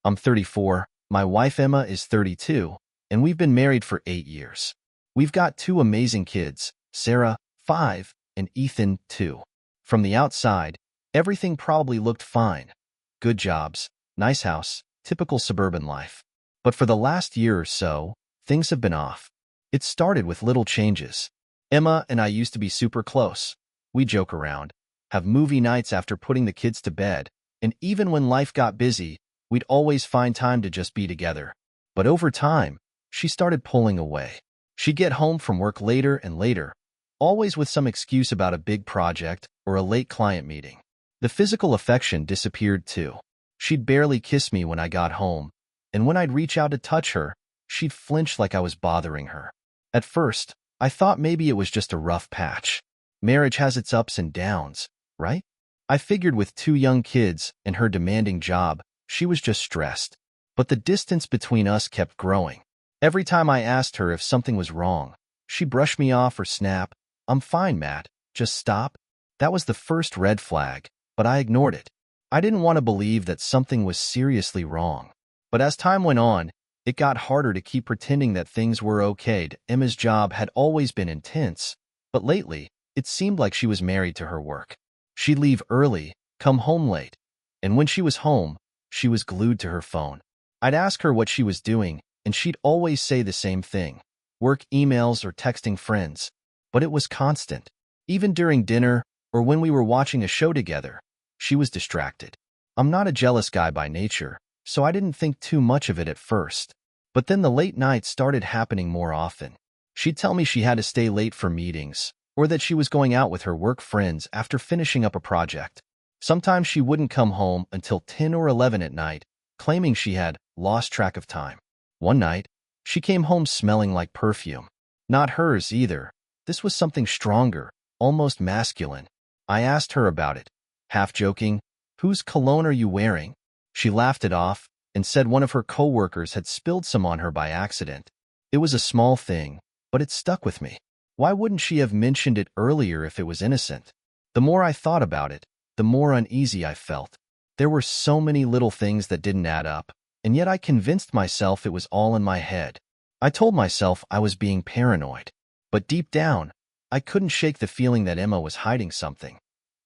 I'm 34, my wife Emma is 32, and we've been married for 8 years. We've got two amazing kids, Sarah, 5, and Ethan, 2. From the outside, everything probably looked fine. Good jobs, nice house, typical suburban life. But for the last year or so, things have been off. It started with little changes. Emma and I used to be super close. We joke around, have movie nights after putting the kids to bed, and even when life got busy, we'd always find time to just be together. But over time, she started pulling away. She'd get home from work later and later, always with some excuse about a big project or a late client meeting. The physical affection disappeared too. She'd barely kiss me when I got home, and when I'd reach out to touch her, she'd flinch like I was bothering her. At first, I thought maybe it was just a rough patch. Marriage has its ups and downs, right? I figured with 2 young kids and her demanding job, she was just stressed. But the distance between us kept growing. Every time I asked her if something was wrong, she brushed me off or snap, "I'm fine, Matt, just stop." That was the first red flag, but I ignored it. I didn't want to believe that something was seriously wrong. But as time went on, it got harder to keep pretending that things were okay. Emma's job had always been intense, but lately, it seemed like she was married to her work. She'd leave early, come home late, and when she was home, she was glued to her phone. I'd ask her what she was doing, and she'd always say the same thing: work emails or texting friends. But it was constant. Even during dinner or when we were watching a show together, she was distracted. I'm not a jealous guy by nature, so I didn't think too much of it at first. But then the late nights started happening more often. She'd tell me she had to stay late for meetings, or that she was going out with her work friends after finishing up a project. Sometimes she wouldn't come home until 10 or 11 at night, claiming she had lost track of time. One night, she came home smelling like perfume. Not hers either. This was something stronger, almost masculine. I asked her about it, half joking, "Whose cologne are you wearing?" She laughed it off and said one of her coworkers had spilled some on her by accident. It was a small thing, but it stuck with me. Why wouldn't she have mentioned it earlier if it was innocent? The more I thought about it, the more uneasy I felt. There were so many little things that didn't add up, and yet I convinced myself it was all in my head. I told myself I was being paranoid. But deep down, I couldn't shake the feeling that Emma was hiding something.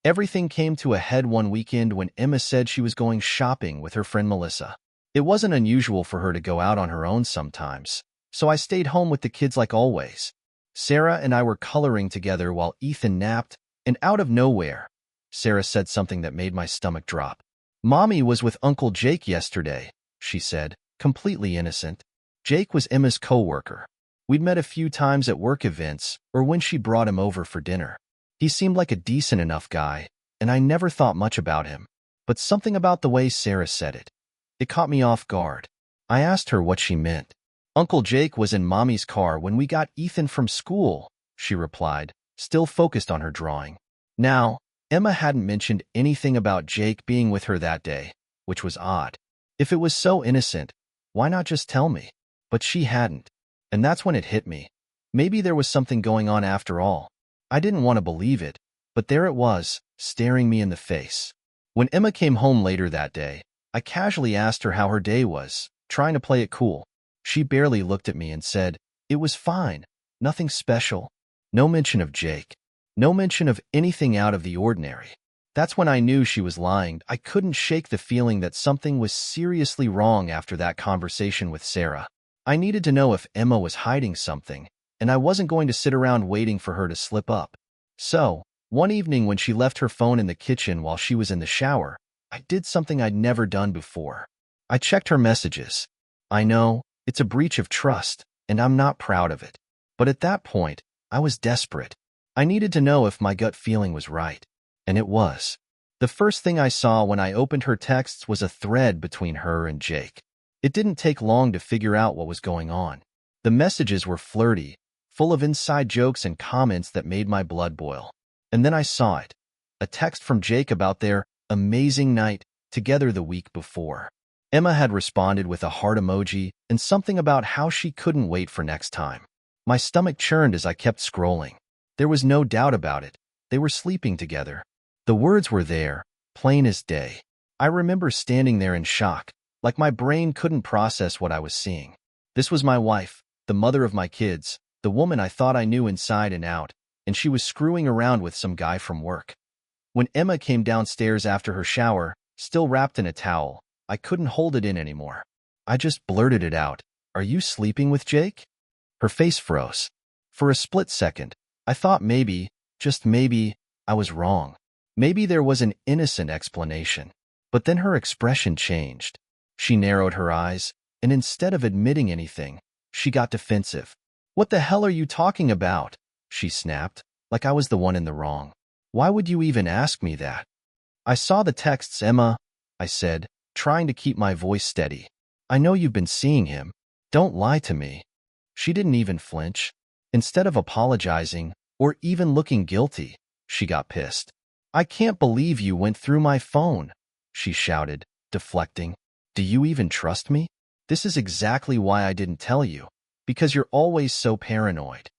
Everything came to a head one weekend when Emma said she was going shopping with her friend Melissa. It wasn't unusual for her to go out on her own sometimes, so I stayed home with the kids like always. Sarah and I were coloring together while Ethan napped, and out of nowhere, Sarah said something that made my stomach drop. "Mommy was with Uncle Jake yesterday," she said, completely innocent. Jake was Emma's coworker. We'd met a few times at work events or when she brought him over for dinner. He seemed like a decent enough guy, and I never thought much about him. But something about the way Sarah said it caught me off guard. I asked her what she meant. "Uncle Jake was in Mommy's car when we got Ethan from school," she replied, still focused on her drawing. Now, Emma hadn't mentioned anything about Jake being with her that day, which was odd. If it was so innocent, why not just tell me? But she hadn't. And that's when it hit me. Maybe there was something going on after all. I didn't want to believe it, but there it was, staring me in the face. When Emma came home later that day, I casually asked her how her day was, trying to play it cool. She barely looked at me and said, "It was fine, nothing special." No mention of Jake. No mention of anything out of the ordinary. That's when I knew she was lying. I couldn't shake the feeling that something was seriously wrong after that conversation with Sarah. I needed to know if Emma was hiding something, and I wasn't going to sit around waiting for her to slip up. So, one evening when she left her phone in the kitchen while she was in the shower, I did something I'd never done before. I checked her messages. I know, it's a breach of trust, and I'm not proud of it. But at that point, I was desperate. I needed to know if my gut feeling was right. And it was. The first thing I saw when I opened her texts was a thread between her and Jake. It didn't take long to figure out what was going on. The messages were flirty, full of inside jokes and comments that made my blood boil. And then I saw it. A text from Jake about their amazing night together the week before. Emma had responded with a heart emoji and something about how she couldn't wait for next time. My stomach churned as I kept scrolling. There was no doubt about it. They were sleeping together. The words were there, plain as day. I remember standing there in shock, like my brain couldn't process what I was seeing. This was my wife, the mother of my kids, the woman I thought I knew inside and out, and she was screwing around with some guy from work. When Emma came downstairs after her shower, still wrapped in a towel, I couldn't hold it in anymore. I just blurted it out. "Are you sleeping with Jake?" Her face froze. For a split second, I thought maybe, just maybe, I was wrong. Maybe there was an innocent explanation. But then her expression changed. She narrowed her eyes, and instead of admitting anything, she got defensive. "What the hell are you talking about?" she snapped, like I was the one in the wrong. "Why would you even ask me that?" "I saw the texts, Emma," I said, trying to keep my voice steady. "I know you've been seeing him. Don't lie to me." She didn't even flinch. Instead of apologizing, or even looking guilty, she got pissed. "I can't believe you went through my phone," she shouted, deflecting. "Do you even trust me? This is exactly why I didn't tell you, because you're always so paranoid."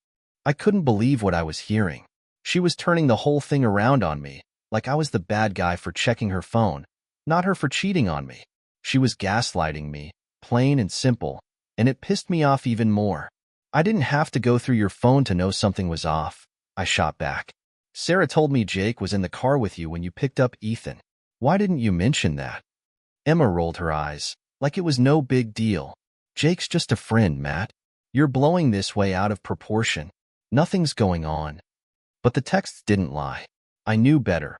I couldn't believe what I was hearing. She was turning the whole thing around on me, like I was the bad guy for checking her phone, not her for cheating on me. She was gaslighting me, plain and simple, and it pissed me off even more. "I didn't have to go through your phone to know something was off," I shot back. "Sarah told me Jake was in the car with you when you picked up Ethan. Why didn't you mention that?" Emma rolled her eyes, like it was no big deal. "Jake's just a friend, Matt. You're blowing this way out of proportion. Nothing's going on." But the texts didn't lie. I knew better.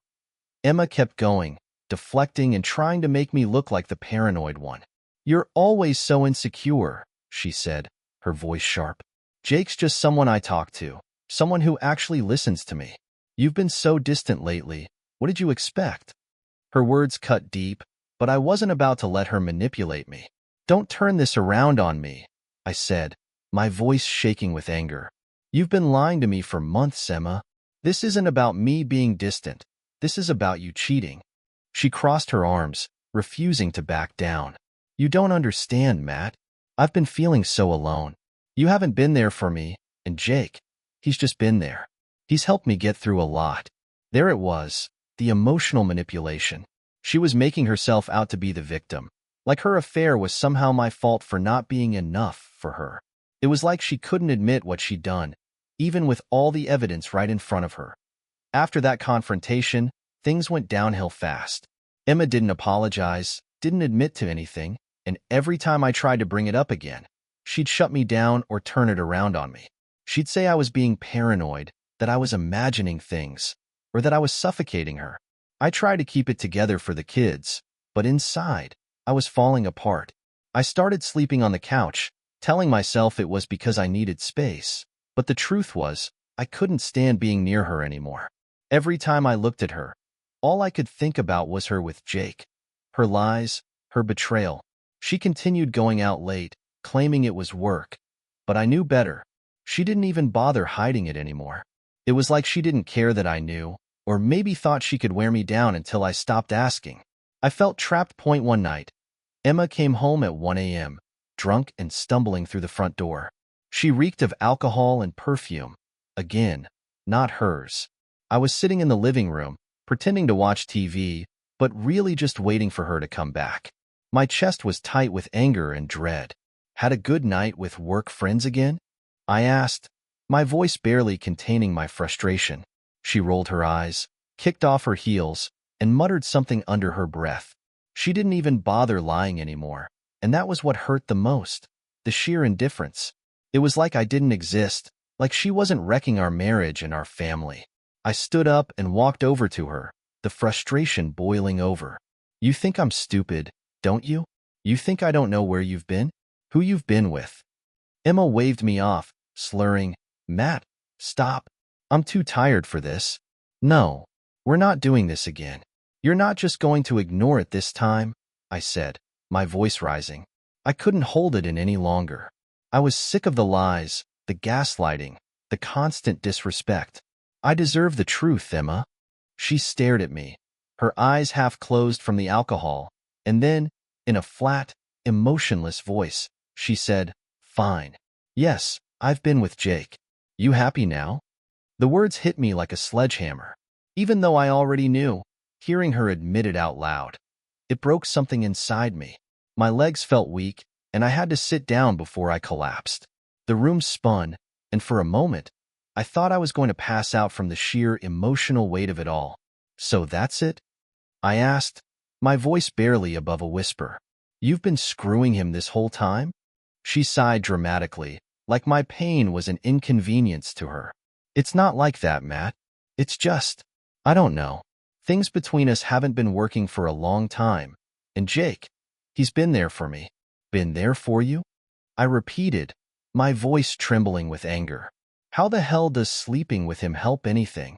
Emma kept going, deflecting and trying to make me look like the paranoid one. "You're always so insecure," she said, her voice sharp. "Jake's just someone I talk to, someone who actually listens to me. You've been so distant lately. What did you expect?" Her words cut deep, but I wasn't about to let her manipulate me. "Don't turn this around on me," I said, my voice shaking with anger. "You've been lying to me for months, Emma. This isn't about me being distant. This is about you cheating." She crossed her arms, refusing to back down. "You don't understand, Matt. I've been feeling so alone. You haven't been there for me, and Jake, he's just been there. He's helped me get through a lot." There it was, the emotional manipulation. She was making herself out to be the victim, like her affair was somehow my fault for not being enough for her. It was like she couldn't admit what she'd done, even with all the evidence right in front of her. After that confrontation, things went downhill fast. Emma didn't apologize, didn't admit to anything, and every time I tried to bring it up again, she'd shut me down or turn it around on me. She'd say I was being paranoid, that I was imagining things, or that I was suffocating her. I tried to keep it together for the kids, but inside, I was falling apart. I started sleeping on the couch, telling myself it was because I needed space. But the truth was, I couldn't stand being near her anymore. Every time I looked at her, all I could think about was her with Jake. Her lies, her betrayal. She continued going out late, claiming it was work. But I knew better. She didn't even bother hiding it anymore. It was like she didn't care that I knew, or maybe thought she could wear me down until I stopped asking. I felt trapped. One night, Emma came home at 1 a.m., drunk and stumbling through the front door. She reeked of alcohol and perfume. Again, not hers. I was sitting in the living room, pretending to watch TV, but really just waiting for her to come back. My chest was tight with anger and dread. "Had a good night with work friends again?" I asked, my voice barely containing my frustration. She rolled her eyes, kicked off her heels, and muttered something under her breath. She didn't even bother lying anymore, and that was what hurt the most, the sheer indifference. It was like I didn't exist, like she wasn't wrecking our marriage and our family. I stood up and walked over to her, the frustration boiling over. "You think I'm stupid, don't you? You think I don't know where you've been? Who you've been with?" Emma waved me off, slurring, "Matt, stop. I'm too tired for this. No, we're not doing this again. You're not just going to ignore it this time," I said, my voice rising. I couldn't hold it in any longer. I was sick of the lies, the gaslighting, the constant disrespect. "I deserve the truth, Emma." She stared at me, her eyes half closed from the alcohol, and then, in a flat, emotionless voice, she said, "Fine. Yes, I've been with Jake. You happy now?" The words hit me like a sledgehammer. Even though I already knew, hearing her admit it out loud, it broke something inside me. My legs felt weak, and I had to sit down before I collapsed. The room spun, and for a moment, I thought I was going to pass out from the sheer emotional weight of it all. "So that's it?" I asked, my voice barely above a whisper. "You've been screwing him this whole time?" She sighed dramatically, like my pain was an inconvenience to her. "It's not like that, Matt. It's just, I don't know. Things between us haven't been working for a long time. And Jake, he's been there for me." "Been there for you?" I repeated, my voice trembling with anger. "How the hell does sleeping with him help anything?"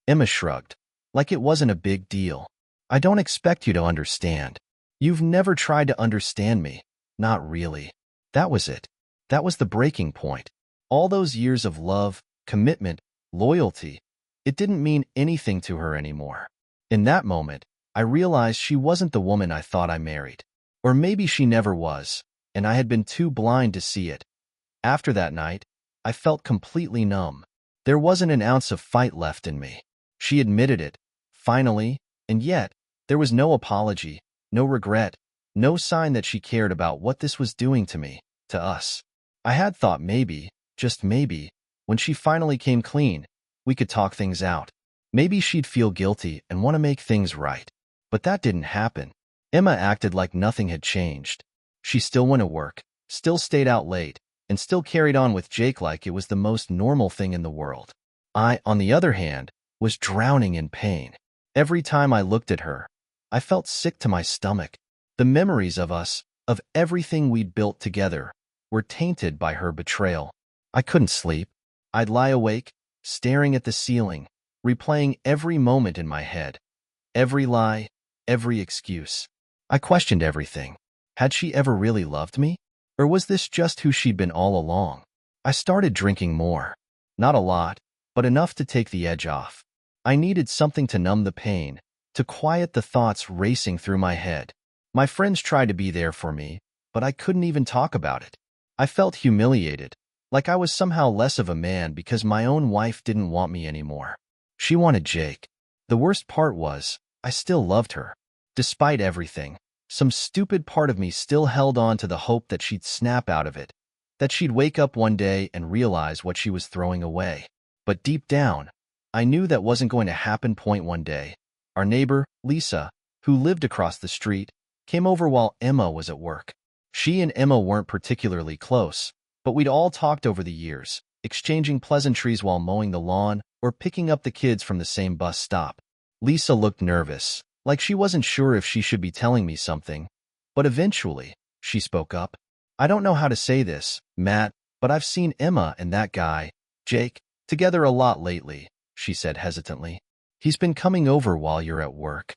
Emma shrugged, like it wasn't a big deal. "I don't expect you to understand. You've never tried to understand me. Not really." That was it. That was the breaking point. All those years of love, commitment, loyalty, it didn't mean anything to her anymore. In that moment, I realized she wasn't the woman I thought I married. Or maybe she never was, and I had been too blind to see it. After that night, I felt completely numb. There wasn't an ounce of fight left in me. She admitted it, finally, and yet, there was no apology, no regret, no sign that she cared about what this was doing to me, to us. I had thought maybe, just maybe, when she finally came clean, we could talk things out. Maybe she'd feel guilty and want to make things right. But that didn't happen. Emma acted like nothing had changed. She still went to work, still stayed out late, and still carried on with Jake like it was the most normal thing in the world. I, on the other hand, was drowning in pain. Every time I looked at her, I felt sick to my stomach. The memories of us, of everything we'd built together, were tainted by her betrayal. I couldn't sleep. I'd lie awake, staring at the ceiling, replaying every moment in my head. Every lie, every excuse. I questioned everything. Had she ever really loved me? Or was this just who she'd been all along? I started drinking more. Not a lot, but enough to take the edge off. I needed something to numb the pain, to quiet the thoughts racing through my head. My friends tried to be there for me, but I couldn't even talk about it. I felt humiliated, like I was somehow less of a man because my own wife didn't want me anymore. She wanted Jake. The worst part was, I still loved her. Despite everything, some stupid part of me still held on to the hope that she'd snap out of it, that she'd wake up one day and realize what she was throwing away. But deep down, I knew that wasn't going to happen. One day, our neighbor, Lisa, who lived across the street, came over while Emma was at work. She and Emma weren't particularly close, but we'd all talked over the years, exchanging pleasantries while mowing the lawn or picking up the kids from the same bus stop. Lisa looked nervous, like she wasn't sure if she should be telling me something, but eventually, she spoke up. "I don't know how to say this, Matt, but I've seen Emma and that guy, Jake, together a lot lately," she said hesitantly. "He's been coming over while you're at work."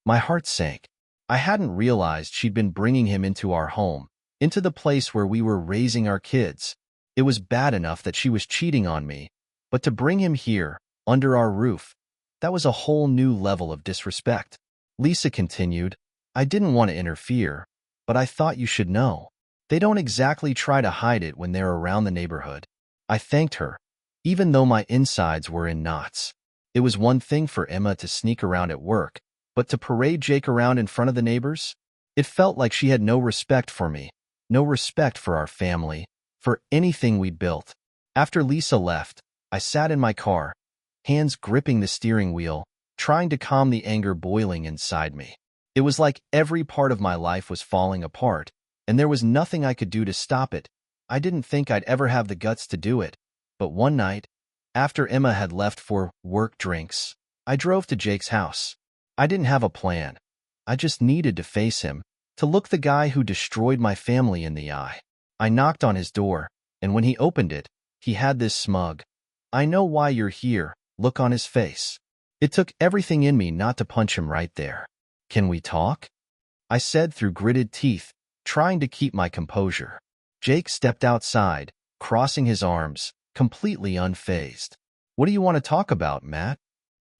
My heart sank. I hadn't realized she'd been bringing him into our home, into the place where we were raising our kids. It was bad enough that she was cheating on me, but to bring him here, under our roof, that was a whole new level of disrespect. Lisa continued, "I didn't want to interfere, but I thought you should know. They don't exactly try to hide it when they're around the neighborhood." I thanked her, even though my insides were in knots. It was one thing for Emma to sneak around at work, but to parade Jake around in front of the neighbors? It felt like she had no respect for me, no respect for our family, for anything we'd built. After Lisa left, I sat in my car, hands gripping the steering wheel, trying to calm the anger boiling inside me. It was like every part of my life was falling apart, and there was nothing I could do to stop it. I didn't think I'd ever have the guts to do it, but one night, after Emma had left for work drinks, I drove to Jake's house. I didn't have a plan. I just needed to face him, to look the guy who destroyed my family in the eye. I knocked on his door, and when he opened it, he had this smug, "I know why you're here," look on his face. It took everything in me not to punch him right there. "Can we talk?" I said through gritted teeth, trying to keep my composure. Jake stepped outside, crossing his arms, completely unfazed. "What do you want to talk about, Matt?"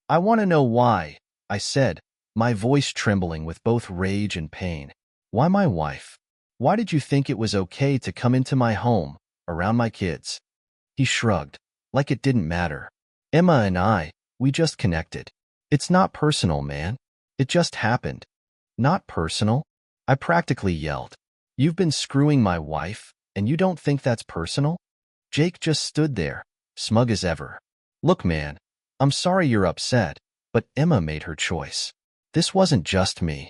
"I want to know why," I said, my voice trembling with both rage and pain. "Why my wife? Why did you think it was okay to come into my home, around my kids?" He shrugged, like it didn't matter. "Emma and I, we just connected. It's not personal, man. It just happened." "Not personal?" I practically yelled. You've been screwing my wife, and you don't think that's personal? Jake just stood there, smug as ever. Look, man, I'm sorry you're upset, but Emma made her choice. This wasn't just me.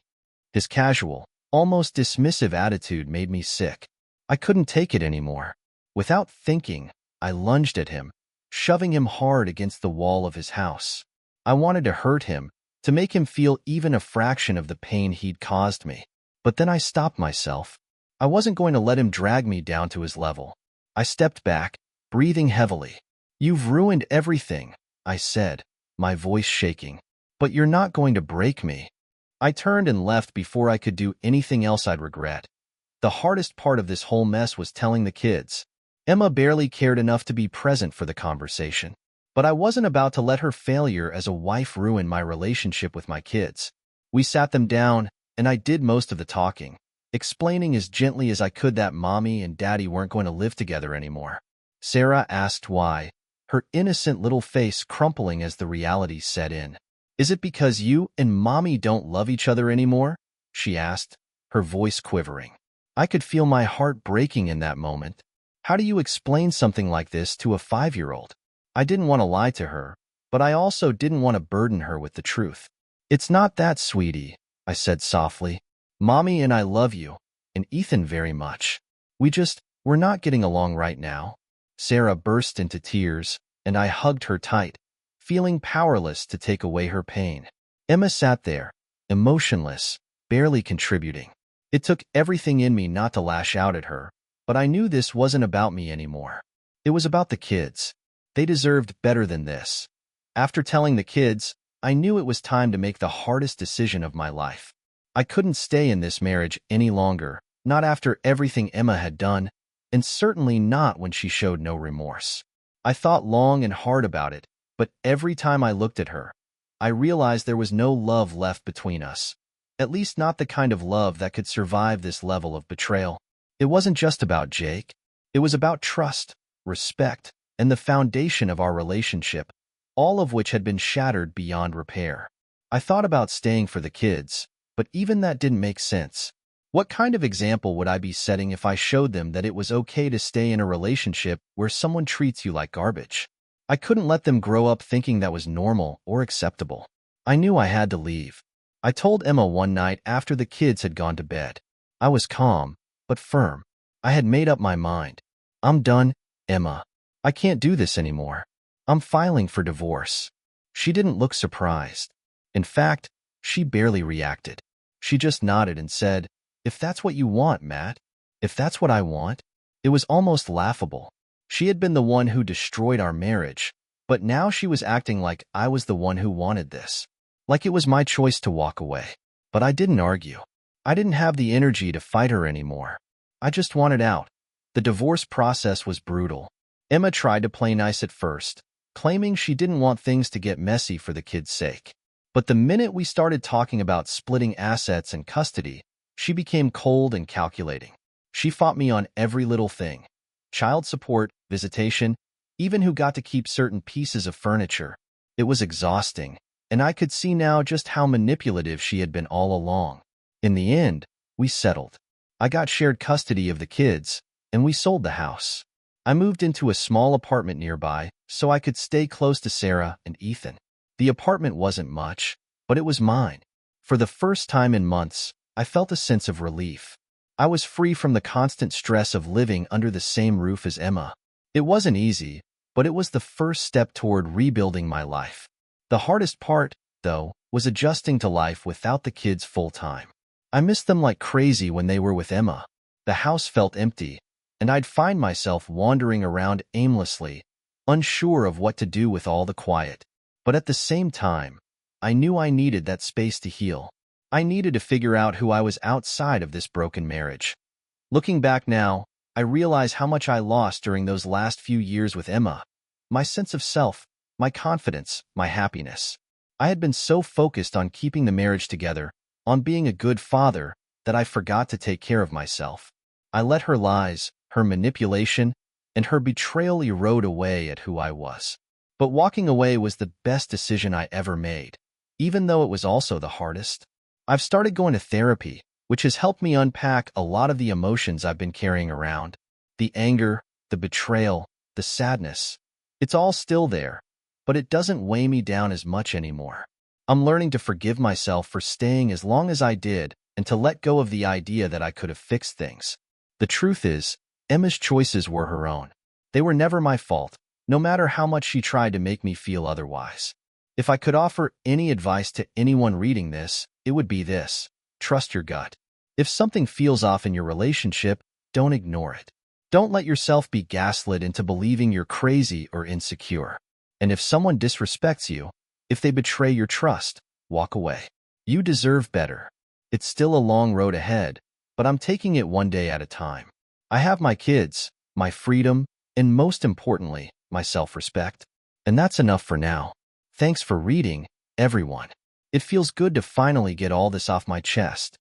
His casual, almost dismissive attitude made me sick. I couldn't take it anymore. Without thinking, I lunged at him, shoving him hard against the wall of his house. I wanted to hurt him, to make him feel even a fraction of the pain he'd caused me. But then I stopped myself. I wasn't going to let him drag me down to his level. I stepped back, breathing heavily. You've ruined everything, I said, my voice shaking. But you're not going to break me. I turned and left before I could do anything else I'd regret. The hardest part of this whole mess was telling the kids. Emma barely cared enough to be present for the conversation. But I wasn't about to let her failure as a wife ruin my relationship with my kids. We sat them down, and I did most of the talking, explaining as gently as I could that Mommy and Daddy weren't going to live together anymore. Sarah asked why, her innocent little face crumpling as the reality set in. Is it because you and Mommy don't love each other anymore? She asked, her voice quivering. I could feel my heart breaking in that moment. How do you explain something like this to a 5-year-old? I didn't want to lie to her, but I also didn't want to burden her with the truth. It's not that, sweetie, I said softly. Mommy and I love you, and Ethan very much. We're not getting along right now. Sarah burst into tears, and I hugged her tight, feeling powerless to take away her pain. Emma sat there, emotionless, barely contributing. It took everything in me not to lash out at her, but I knew this wasn't about me anymore. It was about the kids. They deserved better than this. After telling the kids, I knew it was time to make the hardest decision of my life. I couldn't stay in this marriage any longer, not after everything Emma had done, and certainly not when she showed no remorse. I thought long and hard about it, but every time I looked at her, I realized there was no love left between us. At least not the kind of love that could survive this level of betrayal. It wasn't just about Jake. It was about trust, respect, and the foundation of our relationship, all of which had been shattered beyond repair. I thought about staying for the kids, but even that didn't make sense. What kind of example would I be setting if I showed them that it was okay to stay in a relationship where someone treats you like garbage? I couldn't let them grow up thinking that was normal or acceptable. I knew I had to leave. I told Emma one night after the kids had gone to bed. I was calm, but firm. I had made up my mind. I'm done, Emma. I can't do this anymore. I'm filing for divorce. She didn't look surprised. In fact, she barely reacted. She just nodded and said, "If that's what you want, Matt. If that's what I want." It was almost laughable. She had been the one who destroyed our marriage, but now she was acting like I was the one who wanted this. Like it was my choice to walk away. But I didn't argue. I didn't have the energy to fight her anymore. I just wanted out. The divorce process was brutal. Emma tried to play nice at first, claiming she didn't want things to get messy for the kids' sake. But the minute we started talking about splitting assets and custody, she became cold and calculating. She fought me on every little thing. Child support, visitation, even who got to keep certain pieces of furniture. It was exhausting, and I could see now just how manipulative she had been all along. In the end, we settled. I got shared custody of the kids, and we sold the house. I moved into a small apartment nearby so I could stay close to Sarah and Ethan. The apartment wasn't much, but it was mine. For the first time in months, I felt a sense of relief. I was free from the constant stress of living under the same roof as Emma. It wasn't easy, but it was the first step toward rebuilding my life. The hardest part, though, was adjusting to life without the kids full-time. I missed them like crazy when they were with Emma. The house felt empty, and I'd find myself wandering around aimlessly, unsure of what to do with all the quiet. But at the same time, I knew I needed that space to heal. I needed to figure out who I was outside of this broken marriage. Looking back now, I realize how much I lost during those last few years with Emma. My sense of self, my confidence, my happiness. I had been so focused on keeping the marriage together, on being a good father, that I forgot to take care of myself. I let her lies, her manipulation, and her betrayal erode away at who I was. But walking away was the best decision I ever made, even though it was also the hardest. I've started going to therapy, which has helped me unpack a lot of the emotions I've been carrying around. The anger, the betrayal, the sadness. It's all still there, but it doesn't weigh me down as much anymore. I'm learning to forgive myself for staying as long as I did and to let go of the idea that I could have fixed things. The truth is, Emma's choices were her own. They were never my fault, no matter how much she tried to make me feel otherwise. If I could offer any advice to anyone reading this, it would be this: trust your gut. If something feels off in your relationship, don't ignore it. Don't let yourself be gaslit into believing you're crazy or insecure. And if someone disrespects you, if they betray your trust, walk away. You deserve better. It's still a long road ahead, but I'm taking it one day at a time. I have my kids, my freedom, and most importantly, my self-respect. And that's enough for now. Thanks for reading, everyone. It feels good to finally get all this off my chest.